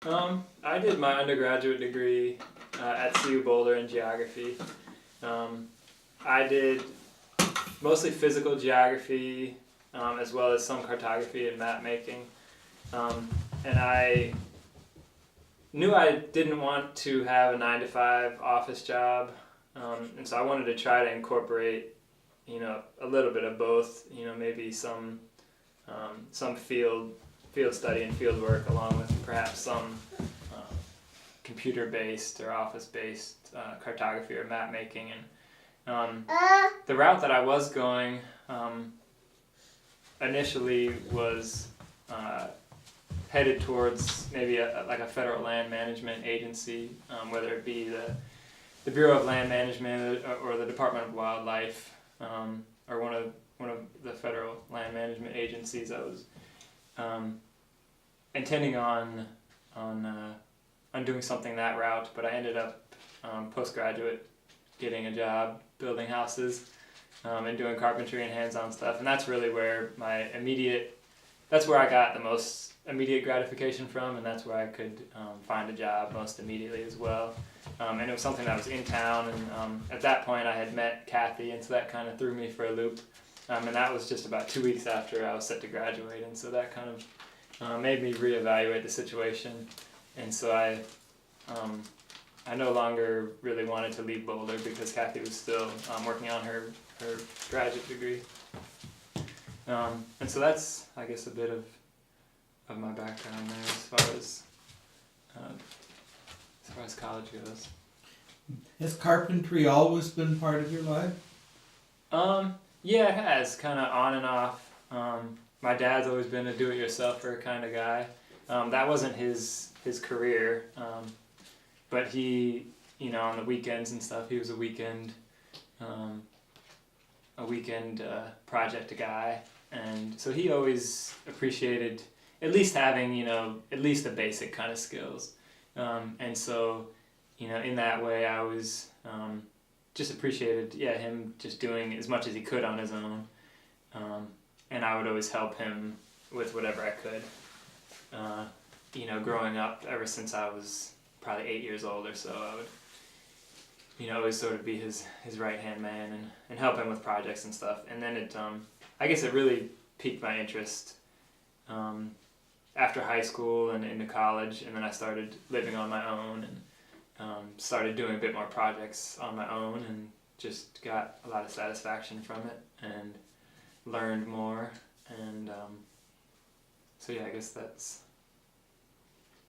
I did my undergraduate degree at CU Boulder in geography. I did mostly physical geography, as well as some cartography and map making. And I knew I didn't want to have a 9-to-5 office job, and so I wanted to try to incorporate, a little bit of both. Maybe some field study and field work, along with perhaps some computer-based or office-based cartography or map making. And the route that I was going initially was headed towards maybe like a federal land management agency, whether it be the Bureau of Land Management or the Department of Wildlife, or one of the federal land management agencies. I was intending on doing something that route, but I ended up postgraduate getting a job building houses and doing carpentry and hands-on stuff, and that's really where that's where I got the most immediate gratification from, and that's where I could find a job most immediately as well. And it was something that was in town, and at that point I had met Kathy, and so that kind of threw me for a loop. And that was just about 2 weeks after I was set to graduate, and so that kind of made me reevaluate the situation. And so I no longer really wanted to leave Boulder because Kathy was still working on her graduate degree. And so that's, I guess, a bit of my background there as far as college goes. Has carpentry always been part of your life? Yeah, it has, kind of on and off. My dad's always been a do-it-yourselfer kind of guy. That wasn't his career, but he, on the weekends and stuff, he was a weekend project guy, and so he always appreciated at least having, at least the basic kind of skills. And so, in that way, I was just appreciated, him just doing as much as he could on his own. And I would always help him with whatever I could. Growing up, ever since I was probably 8 years old or so, I would, always sort of be his right-hand man and help him with projects and stuff. And then I guess it really piqued my interest after high school and into college, and then I started living on my own and started doing a bit more projects on my own, and just got a lot of satisfaction from it and learned more. And so I guess that's